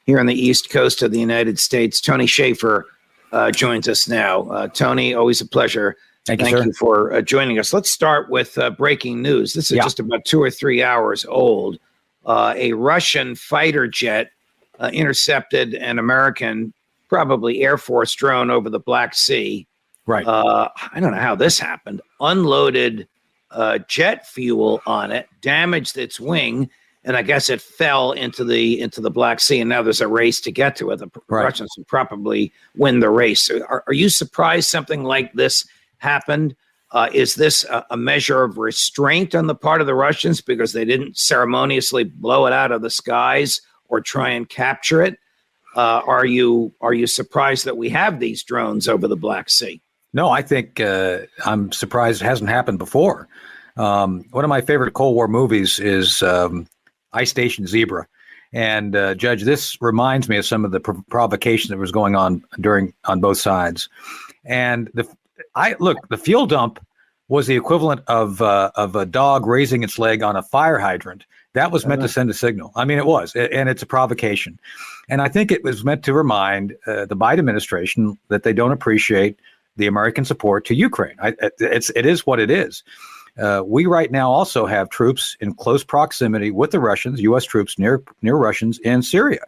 here on the East Coast of the United States. Tony Schaefer joins us now. Tony, always a pleasure. Thank you for joining us. Let's start with breaking news. This is just about 2 or 3 hours old. A Russian fighter jet intercepted an American, probably Air Force drone over the Black Sea. Right. I don't know how this happened. Unloaded jet fuel on it, damaged its wing, and I guess it fell into the Black Sea. And now there's a race to get to it. The Russians will probably win the race. Are you surprised something like this happened? Is this a measure of restraint on the part of the Russians because they didn't ceremoniously blow it out of the skies or try and capture it? Are you surprised that we have these drones over the Black Sea? No, I think I'm surprised it hasn't happened before. One of my favorite Cold War movies is Ice Station Zebra. And Judge, this reminds me of some of the provocation that was going on on both sides. And the fuel dump was the equivalent of a dog raising its leg on a fire hydrant. That was meant to send a signal. I mean, it was, and it's a provocation. And I think it was meant to remind the Biden administration that they don't appreciate the American support to Ukraine. It is what it is. We right now also have troops in close proximity with the Russians, U.S. troops near Russians in Syria.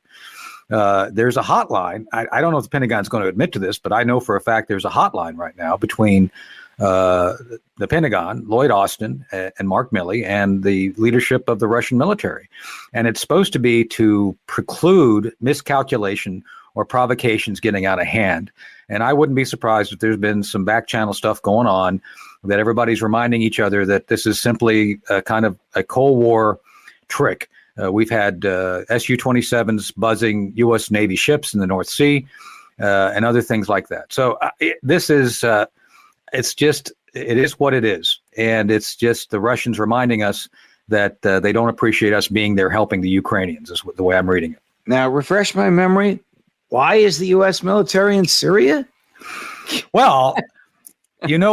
There's a hotline. I don't know if the Pentagon's going to admit to this, but I know for a fact there's a hotline right now between the Pentagon, Lloyd Austin, and Mark Milley, and the leadership of the Russian military. And it's supposed to be to preclude miscalculation or provocations getting out of hand. And I wouldn't be surprised if there's been some back channel stuff going on, that everybody's reminding each other that this is simply a kind of a Cold War trick. We've had Su-27s buzzing U.S. Navy ships in the North Sea and other things like that. So this is, it is what it is. And it's just the Russians reminding us that they don't appreciate us being there helping the Ukrainians, is the way I'm reading it. Now, refresh my memory. Why is the U.S. military in Syria? Well,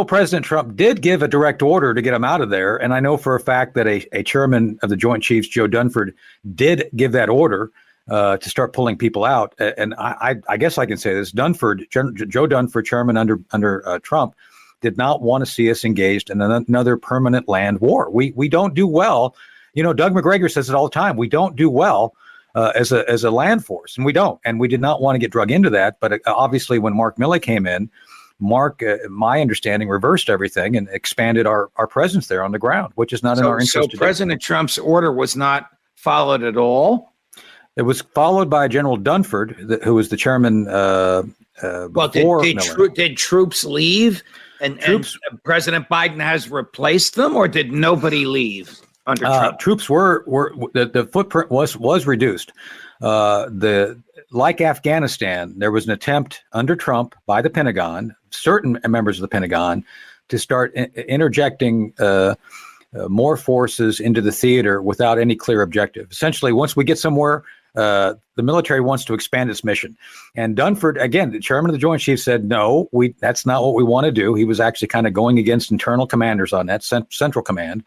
President Trump did give a direct order to get them out of there. And I know for a fact that a chairman of the Joint Chiefs, Joe Dunford, did give that order to start pulling people out. And I guess I can say this. Joe Dunford, chairman under Trump, did not want to see us engaged in another permanent land war. We don't do well. Doug McGregor says it all the time. We don't do well as a land force, and we don't. And we did not want to get drug into that. But obviously, when Mark Milley came in, my understanding, reversed everything and expanded our presence there on the ground, which is not in our interest. So President Trump's order was not followed at all? It was followed by General Dunford, who was the chairman did troops leave? And President Biden has replaced them, or did nobody leave under Trump? Troops were the footprint was reduced. Like Afghanistan, there was an attempt under Trump by the Pentagon, certain members of the Pentagon, to start interjecting more forces into the theater without any clear objective. Essentially, once we get somewhere, the military wants to expand its mission. And Dunford, again, the chairman of the Joint Chiefs, said, no, that's not what we want to do. He was actually kind of going against internal commanders on that central command.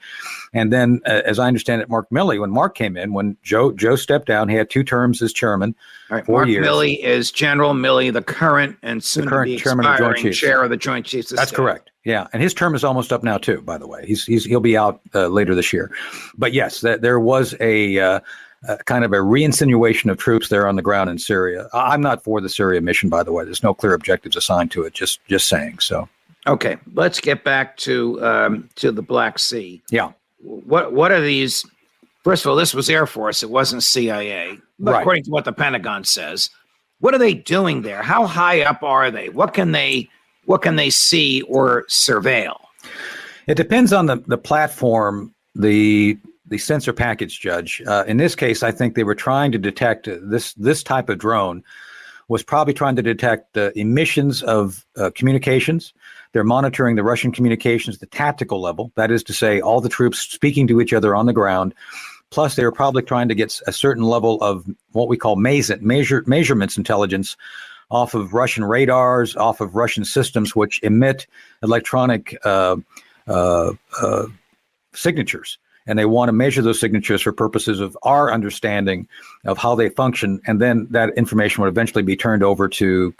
And then, as I understand it, Mark Milley, when Mark came in, when Joe stepped down, he had 2 terms as chairman. All right, 4 years. Mark Milley is General Milley, the current and soon-to-be chairman of the Joint Chiefs. Chair of the Joint Chiefs. That's correct. Yeah, and his term is almost up now too. By the way, he'll be out later this year. But yes, there was a kind of a reinsinuation of troops there on the ground in Syria. I'm not for the Syria mission, by the way. There's no clear objectives assigned to it. Just saying. So, okay, let's get back to the Black Sea. Yeah. What are these? First of all, this was Air Force. It wasn't CIA. But right. According to what the Pentagon says, what are they doing there? How high up are they? What can they see or surveil? It depends on the platform, the sensor package, Judge. In this case, I think they were trying to detect this type of drone was probably trying to detect emissions of communications. They're monitoring the Russian communications at the tactical level. That is to say, all the troops speaking to each other on the ground. Plus, they were probably trying to get a certain level of what we call measurements intelligence off of Russian radars, off of Russian systems, which emit electronic signatures. and they want to measure those signatures for purposes of our understanding of how they function, and then that information would eventually be turned over to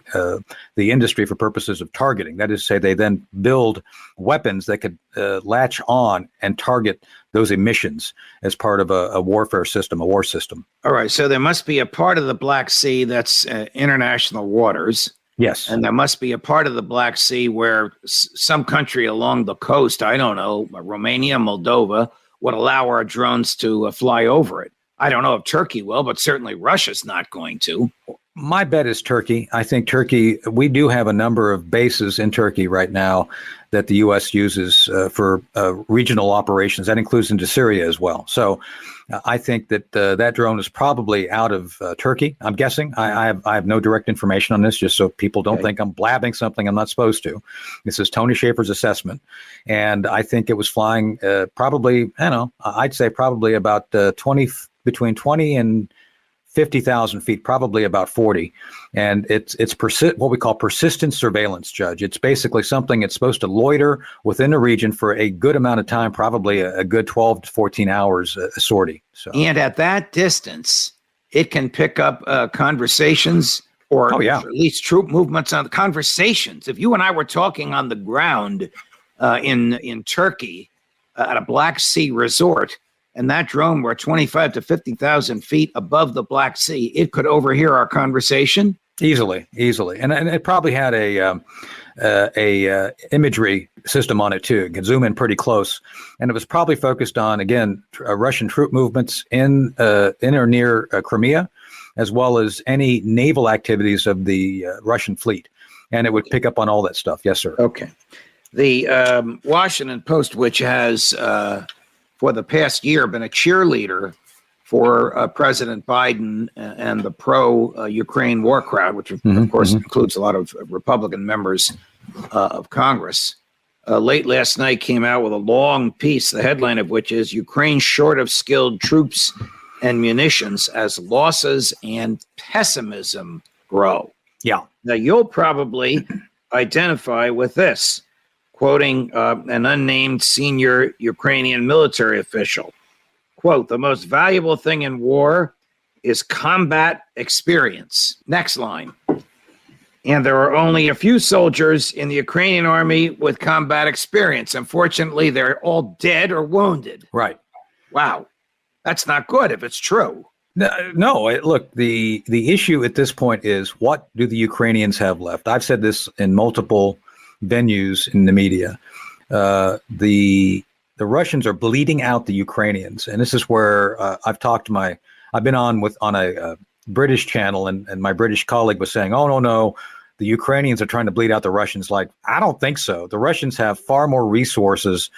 the industry for purposes of targeting. That is to say, they then build weapons that could latch on and target those emissions as part of a warfare system, a war system. All right, so there must be a part of the Black Sea that's international waters. Yes. And there must be a part of the Black Sea where some country along the coast, I don't know, Romania, Moldova, would allow our drones to fly over it. I don't know if Turkey will, but certainly Russia's not going to. My bet is Turkey. I think Turkey, we do have a number of bases in Turkey right now that the U.S. uses for regional operations. That includes into Syria as well. So I think that that drone is probably out of Turkey, I'm guessing. I have no direct information on this, just so people don't think I'm blabbing something I'm not supposed to. This is Tony Schaefer's assessment. And I think it was flying probably, I'd say probably about between 20 and 50,000 feet, probably about 40. And it's what we call persistent surveillance, Judge. It's basically something it's supposed to loiter within the region for a good amount of time, probably a good 12 to 14 hours a sortie. So. And at that distance, it can pick up conversations or at least troop movements on the conversations. If you and I were talking on the ground in Turkey at a Black Sea resort, and that drone were 25 to 50,000 feet above the Black Sea, it could overhear our conversation easily. And it probably had a imagery system on it too. It could zoom in pretty close, and it was probably focused on, again, Russian troop movements in or near Crimea, as well as any naval activities of the Russian fleet, and it would pick up on all that stuff. Yes, sir. Okay. The Washington Post, which has for the past year been a cheerleader for President Biden and the pro-Ukraine war crowd, which of course includes a lot of Republican members of Congress. Late last night came out with a long piece, the headline of which is Ukraine short of skilled troops and munitions as losses and pessimism grow. Yeah. Now you'll probably identify with this. Quoting an unnamed senior Ukrainian military official, quote, "The most valuable thing in war is combat experience." Next line. "And there are only a few soldiers in the Ukrainian army with combat experience. Unfortunately, they're all dead or wounded." Right. Wow. That's not good if it's true. No, look, the issue at this point is, what do the Ukrainians have left? I've said this in multiple venues in the media. The Russians are bleeding out the Ukrainians, and this is where I've been on a British channel, and my British colleague was saying, "Oh no, the Ukrainians are trying to bleed out the Russians." Like, I don't think so. The Russians have far more resources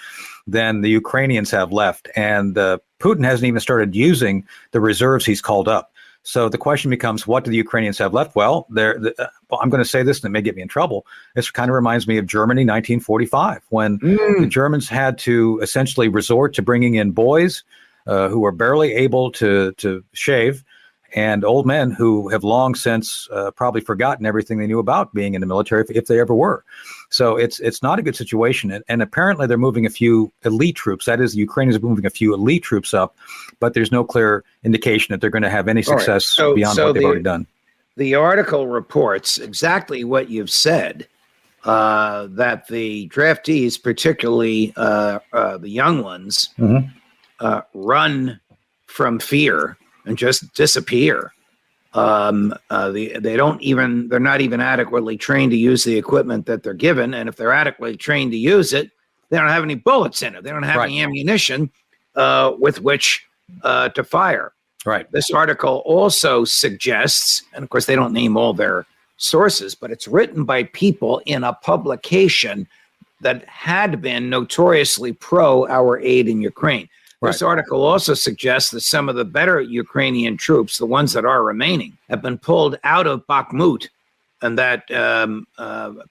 than the Ukrainians have left, and Putin hasn't even started using the reserves he's called up. So the question becomes, what do the Ukrainians have left? Well, I'm going to say this, and it may get me in trouble. This kind of reminds me of Germany, 1945, when the Germans had to essentially resort to bringing in boys who were barely able to shave, and old men who have long since probably forgotten everything they knew about being in the military, if they ever were. So it's not a good situation. And apparently they're moving a few elite troops. That is, the Ukrainians are moving a few elite troops up, but there's no clear indication that they're going to have any success beyond what they've already done. The article reports exactly what you've said, that the draftees, particularly the young ones, run from fear and just disappear. They're not even adequately trained to use the equipment that they're given. And if they're adequately trained to use it, they don't have any bullets in it. They don't have any ammunition with which to fire. Right. This article also suggests, and of course they don't name all their sources, but it's written by people in a publication that had been notoriously pro our aid in Ukraine. This article also suggests that some of the better Ukrainian troops, the ones that are remaining, have been pulled out of Bakhmut, and that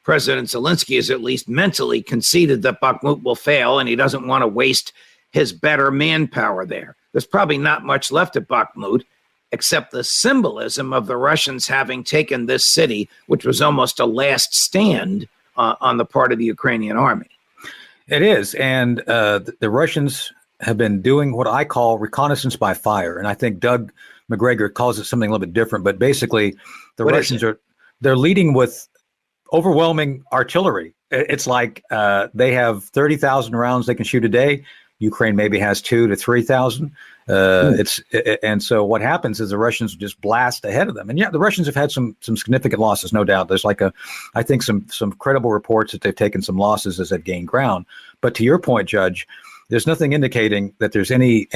President Zelensky has at least mentally conceded that Bakhmut will fail, and he doesn't want to waste his better manpower there. There's probably not much left at Bakhmut, except the symbolism of the Russians having taken this city, which was almost a last stand on the part of the Ukrainian army. It is, and the Russians have been doing what I call reconnaissance by fire. And I think Doug McGregor calls it something a little bit different. But basically, the Russians they're leading with overwhelming artillery. It's like they have 30,000 rounds they can shoot a day. Ukraine maybe has 2,000 to 3,000. And so what happens is the Russians just blast ahead of them. And yeah, the Russians have had some significant losses, no doubt. There's I think some credible reports that they've taken some losses as they've gained ground. But to your point, Judge, there's nothing indicating that there's any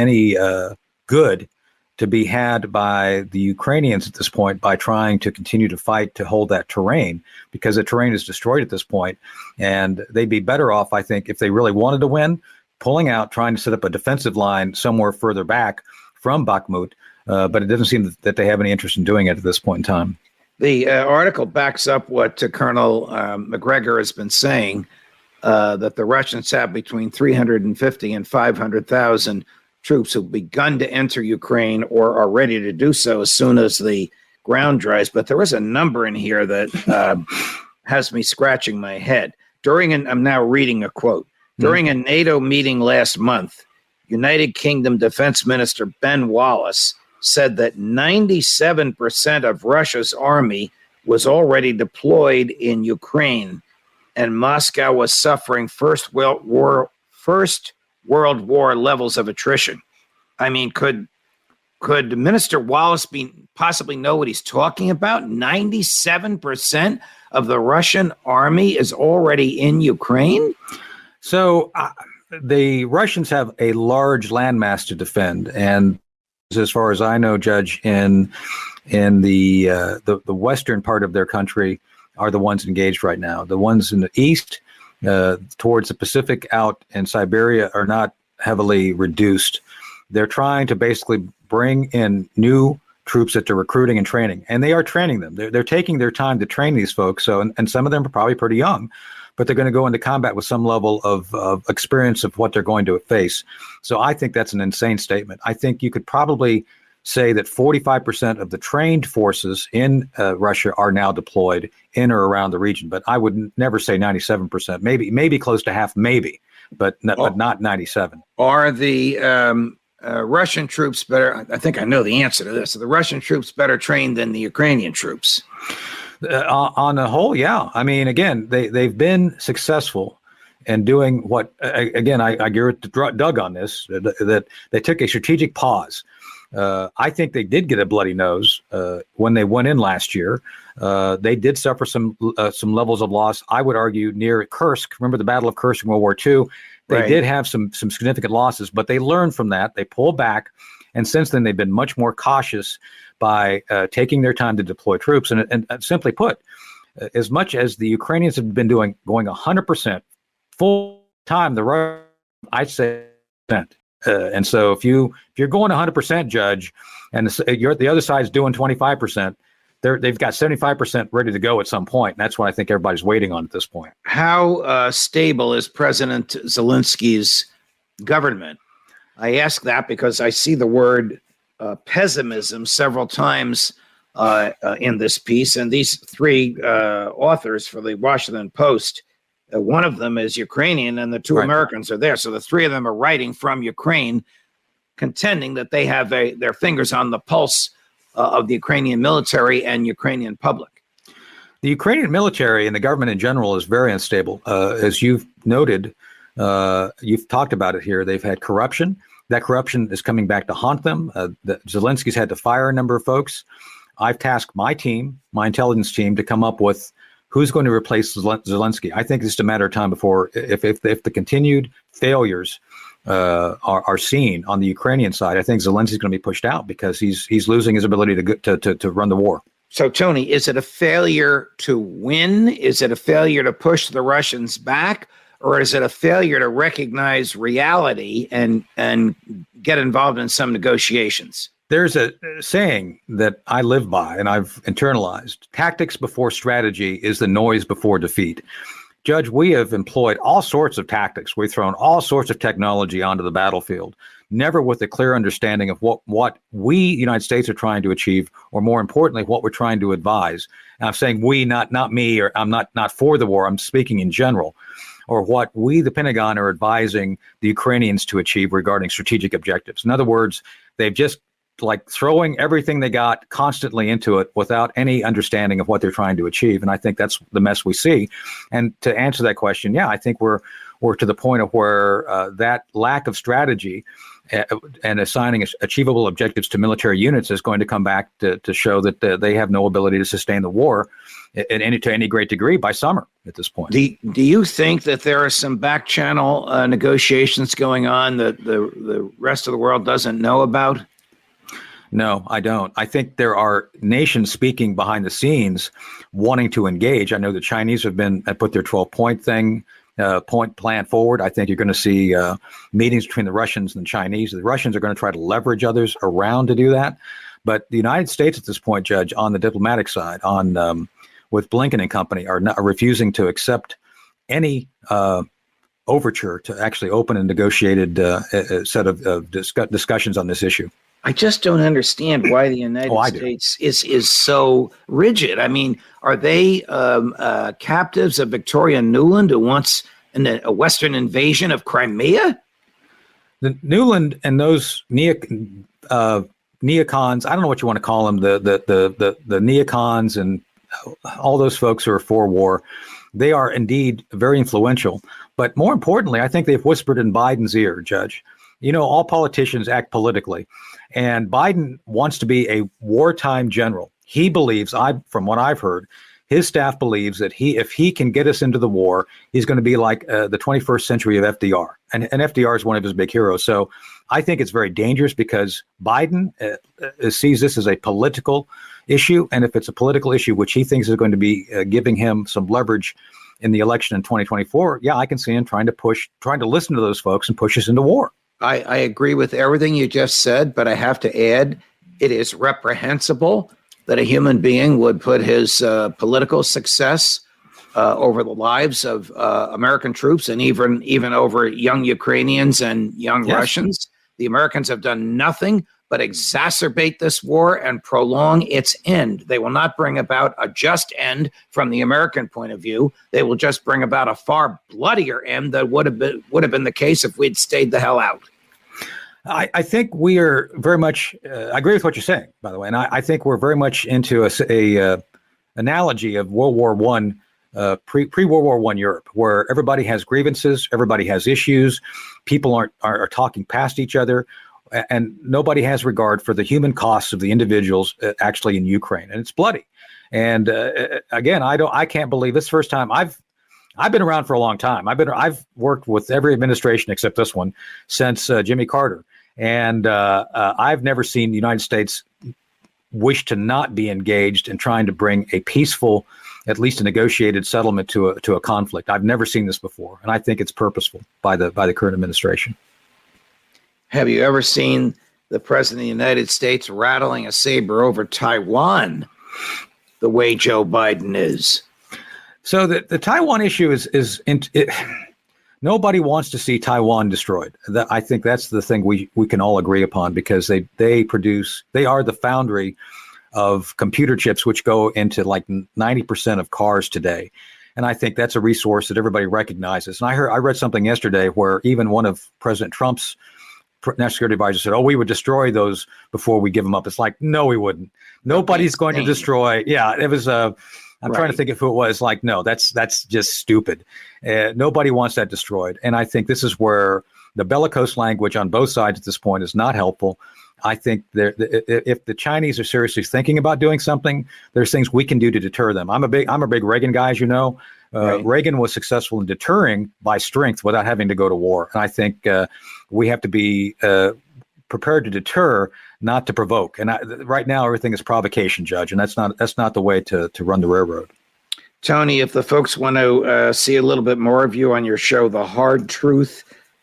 good to be had by the Ukrainians at this point by trying to continue to fight to hold that terrain, because the terrain is destroyed at this point. And they'd be better off, I think, if they really wanted to win, pulling out, trying to set up a defensive line somewhere further back from Bakhmut. But it doesn't seem that they have any interest in doing it at this point in time. The article backs up what Colonel McGregor has been saying, that the Russians have between 350 and 500,000 troops who've begun to enter Ukraine or are ready to do so as soon as the ground dries. But there is a number in here that has me scratching my head. I'm now reading a quote. During a NATO meeting last month, United Kingdom Defense Minister Ben Wallace said that 97% of Russia's army was already deployed in Ukraine, and Moscow was suffering First World War levels of attrition. I mean, could Minister Wallace possibly know what he's talking about? 97% of the Russian army is already in Ukraine? So the Russians have a large landmass to defend, and as far as I know, Judge, in the western part of their country are the ones engaged right now. The ones in the east, towards the Pacific, out in Siberia, are not heavily reduced. They're trying to basically bring in new troops that they're recruiting and training, and they are training them. They're taking their time to train these folks. So, and some of them are probably pretty young, but they're going to go into combat with some level of experience of what they're going to face. So I think that's an insane statement. I think you could probably say that 45% of the trained forces in Russia are now deployed in or around the region, but I would never say 97%. Maybe close to half, maybe, but not 97. Are the Russian troops better? I think I know the answer to this. Are the Russian troops better trained than the Ukrainian troops? On the whole, yeah. I mean, again, they've been successful in doing what, again, I agree with Doug on this, that they took a strategic pause. I think they did get a bloody nose when they went in last year. They did suffer some levels of loss, I would argue, near Kursk. Remember the Battle of Kursk in World War II? They did have some significant losses, but they learned from that. They pulled back. And since then, they've been much more cautious by taking their time to deploy troops. And simply put, as much as the Ukrainians have been going 100% full time, the Russians, I'd say, and so if you're going 100%, Judge, and the other side's doing 25%, they've got 75% ready to go at some point. And that's what I think everybody's waiting on at this point. How stable is President Zelensky's government? I ask that because I see the word pessimism several times in this piece. And these three authors for the Washington Post, one of them is Ukrainian and the two Americans are there. So the three of them are writing from Ukraine, contending that they have their fingers on the pulse of the Ukrainian military and Ukrainian public. The Ukrainian military and the government in general is very unstable. As you've noted, you've talked about it here. They've had corruption. That corruption is coming back to haunt them. Zelensky's had to fire a number of folks. I've tasked my team, my intelligence team, to come up with who's going to replace Zelensky. I think it's just a matter of time before, if the continued failures are seen on the Ukrainian side, I think Zelensky's going to be pushed out because he's losing his ability to run the war. So, Tony, is it a failure to win? Is it a failure to push the Russians back? Or is it a failure to recognize reality and get involved in some negotiations? There's a saying that I live by and I've internalized. Tactics before strategy is the noise before defeat. Judge, we have employed all sorts of tactics. We've thrown all sorts of technology onto the battlefield, never with a clear understanding of what we, United States, are trying to achieve, or more importantly, what we're trying to advise. And I'm saying we, not me, or I'm not for the war. I'm speaking in general. or what we, the Pentagon, are advising the Ukrainians to achieve regarding strategic objectives. In other words, they've just like throwing everything they got constantly into it without any understanding of what they're trying to achieve. And I think that's the mess we see. And to answer that question, yeah, I think we're to the point of where that lack of strategy and assigning achievable objectives to military units is going to come back to show that they have no ability to sustain the war to any great degree by summer at this point. Do you think that there are some back channel negotiations going on that the rest of the world doesn't know about? No, I don't. I think there are nations speaking behind the scenes wanting to engage. I know the Chinese have put their 12-point point plan forward. I think you're going to see meetings between the Russians and the Chinese. The Russians are going to try to leverage others around to do that. But the United States at this point, Judge, on the diplomatic side, with Blinken and company, are refusing to accept any overture to actually open a negotiated set of discussions on this issue. I just don't understand why the United States is so rigid. I mean, are they captives of Victoria Nuland, who wants a Western invasion of Crimea? The Nuland and those neocons, I don't know what you want to call them, the neocons and all those folks who are for war, they are indeed very influential. But more importantly, I think they've whispered in Biden's ear, Judge. You know, all politicians act politically, and Biden wants to be a wartime general. He believes, from what I've heard, his staff believes that if he can get us into the war, he's going to be like the 21st century of FDR. And FDR is one of his big heroes. So I think it's very dangerous because Biden sees this as a political issue. And if it's a political issue, which he thinks is going to be giving him some leverage in the election in 2024, yeah, I can see him trying to listen to those folks and push us into war. I agree with everything you just said, but I have to add, it is reprehensible that a human being would put his political success over the lives of American troops and even over young Ukrainians and young Russians. The Americans have done nothing but exacerbate this war and prolong its end. They will not bring about a just end from the American point of view. They will just bring about a far bloodier end that would have been the case if we'd stayed the hell out. I think we are very much. I agree with what you're saying, by the way, and I think we're very much into a analogy of World War I, pre-World War I Europe, where everybody has grievances, everybody has issues, people are talking past each other, and nobody has regard for the human costs of the individuals actually in Ukraine, and it's bloody. And again, I can't believe this first time I've been around for a long time. I've worked with every administration except this one since Jimmy Carter. And I've never seen the United States wish to not be engaged in trying to bring a peaceful, at least a negotiated settlement to a conflict. I've never seen this before, and I think it's purposeful by the current administration. Have you ever seen the President of the United States rattling a saber over Taiwan the way Joe Biden is? So the Taiwan issue nobody wants to see Taiwan destroyed. I think that's the thing we can all agree upon, because they are the foundry of computer chips, which go into like 90% of cars today. And I think that's a resource that everybody recognizes. And I read something yesterday where even one of President Trump's national security advisors said, we would destroy those before we give them up. It's like, no, we wouldn't. Nobody's going to destroy. Yeah, it was I'm trying to think of who it was. Like, no, that's just stupid. Nobody wants that destroyed. And I think this is where the bellicose language on both sides at this point is not helpful. I think if the Chinese are seriously thinking about doing something, there's things we can do to deter them. I'm a big Reagan guy, as you know. Reagan was successful in deterring by strength without having to go to war. And I think we have to be prepared to deter, not to provoke. And right now, everything is provocation, Judge, and that's not the way to run the railroad. Tony, if the folks want to see a little bit more of you on your show, The Hard Truth,